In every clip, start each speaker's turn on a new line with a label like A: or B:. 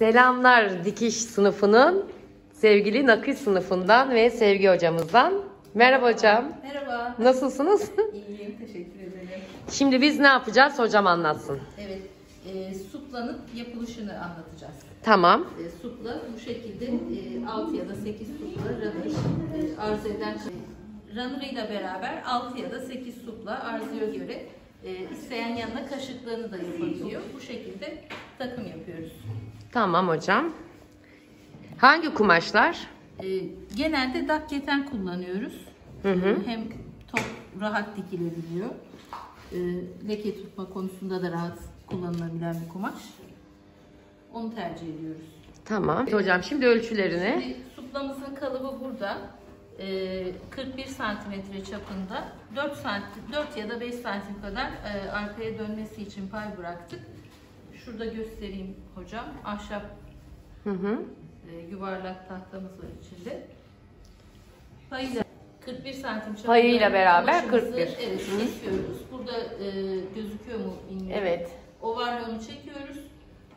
A: Selamlar dikiş sınıfının sevgili nakış sınıfından ve Sevgi hocamızdan. Merhaba hocam.
B: Merhaba.
A: Nasılsınız?
B: İyiyim, teşekkür ederim.
A: Şimdi biz ne yapacağız? Hocam anlatsın.
B: Evet, suplanın yapılışını anlatacağız.
A: Tamam.
B: Supla bu şekilde 6 ya da 8 supla runner arzu eden runner'ıyla beraber 6 ya da 8 supla arzuya göre isteyen yanına kaşıklarını da yapabiliyor. Bu şekilde takım yapıyoruz.
A: Tamam hocam. Hangi kumaşlar?
B: Genelde dak keten kullanıyoruz. Hem top rahat dikilebiliyor. Leke tutma konusunda da rahat kullanılabilen bir kumaş. Onu tercih ediyoruz.
A: Tamam. Hocam şimdi ölçülerini.
B: Şimdi suplamızın kalıbı burada. 41 santimetre çapında 4 ya da 5 santim kadar arkaya dönmesi için pay bıraktık. Şurada göstereyim hocam. Ahşap yuvarlak tahtamız var içinde. Payıyla 41 santim çapında
A: Payıyla beraber
B: kumaşımızı,
A: 41.
B: Evet, kesiyoruz. Burada gözüküyor mu bilmiyorum.
A: Evet.
B: Overlock'unu çekiyoruz.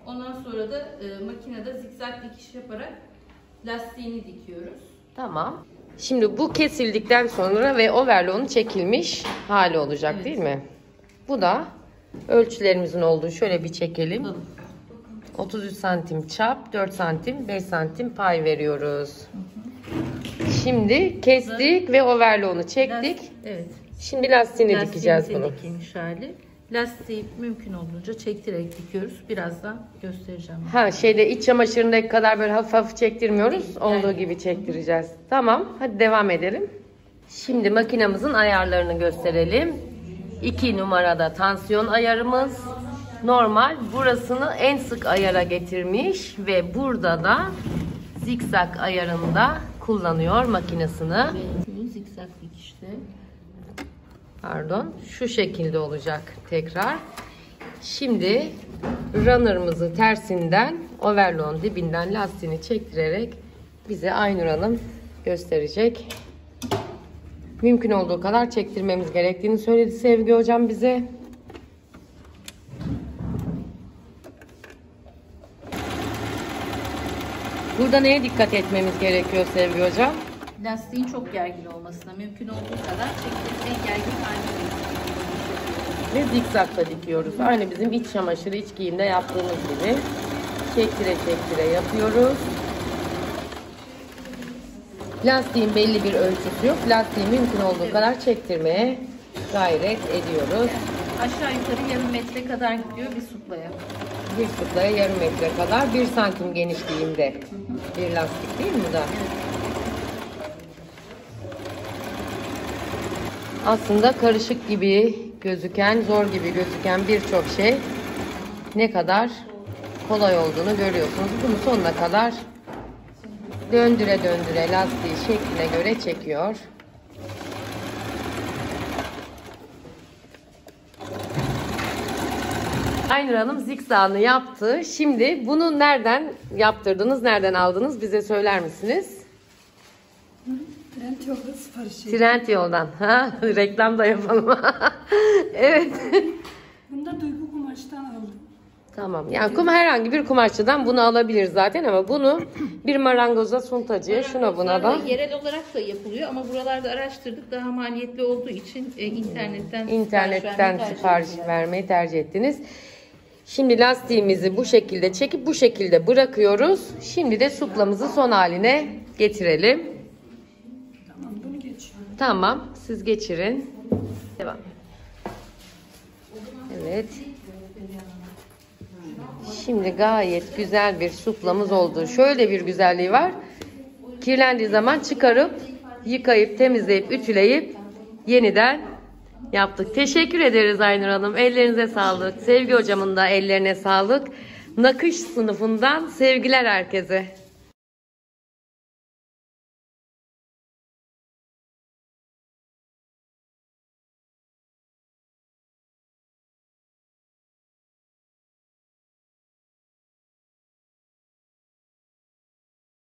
B: Ondan sonra da makinede zikzak dikiş yaparak lastiğini dikiyoruz.
A: Tamam. Şimdi bu kesildikten sonra ve overlock'un çekilmiş hali olacak,
B: Evet.
A: değil mi? Bu da ölçülerimizin olduğu, şöyle bir çekelim. 33 santim çap, 4 santim, 5 santim pay veriyoruz. Şimdi kestik ve overlock'unu çektik.
B: Evet.
A: Şimdi lastiğini dikeceğiz bunu.
B: Dikilmiş hali. Lastiği mümkün olduğunca çektirerek dikiyoruz. Birazdan göstereceğim.
A: Ha, iç çamaşırındaki kadar böyle hafif hafif çektirmiyoruz.
B: Değil,
A: Olduğu
B: yani.
A: gibi çektireceğiz. Tamam, hadi devam edelim. Şimdi makinamızın ayarlarını gösterelim. 2 numarada tansiyon ayarımız. Normal, burasını en sık ayara getirmiş ve burada da zikzak ayarında kullanıyor makinesini.
B: Şu zikzak dikişte.
A: Pardon, şu şekilde olacak tekrar. Şimdi runner'ımızı tersinden, overlock'un dibinden lastiğini çektirerek bize Aynur Hanım gösterecek. Mümkün olduğu kadar çektirmemiz gerektiğini söyledi Sevgi hocam bize. Burada neye dikkat etmemiz gerekiyor Sevgi hocam?
B: Lastiğin çok gergin olmasına, mümkün olduğu kadar çektirip en gergin haline getiriyoruz.
A: Ve zikzakla dikiyoruz. Aynı bizim iç çamaşırı, iç giyimde yaptığımız gibi. Çektire çektire yapıyoruz. Lastiğin belli bir ölçüsü yok. Lastiği mümkün olduğu kadar çektirmeye gayret ediyoruz.
B: Aşağı yukarı yarım metre kadar gidiyor bir suplaya.
A: Bir suplaya yarım metre kadar 1 santim genişliğinde bir lastik değil mi bu da? Aslında karışık gibi gözüken, zor gibi gözüken birçok şey ne kadar kolay olduğunu görüyorsunuz. Bunu sonuna kadar döndüre döndüre lastiği şekline göre çekiyor. Aynur Hanım zikzağını yaptı. Şimdi bunu nereden yaptırdınız, nereden aldınız bize söyler misiniz?
C: Trendyol'da sipariş ettim.
A: Trendyol'dan. Ha, reklam da yapalım. Evet.
C: Bunu da Duygu Kumaş'tan aldım.
A: Tamam. Yani herhangi bir kumaşçıdan bunu alabilir zaten ama bunu bir marangoza, suntacıya, şuna buna da
B: Yerel olarak da yapılıyor ama buralarda araştırdık, daha maliyetli olduğu için
A: internetten sipariş vermeyi tercih ettiniz. Şimdi lastiğimizi bu şekilde çekip bu şekilde bırakıyoruz. Şimdi de suplamızı son haline getirelim.
C: Tamam, bunu geçiyorum.
A: Tamam, siz geçirin. Devam. Evet. Şimdi gayet güzel bir suplamız oldu. Şöyle bir güzelliği var. Kirlendiği zaman çıkarıp, yıkayıp, temizleyip, ütüleyip yeniden yaptık. Teşekkür ederiz Aynur Hanım. Ellerinize sağlık. Sevgi hocamın da ellerine sağlık. Nakış sınıfından sevgiler herkese.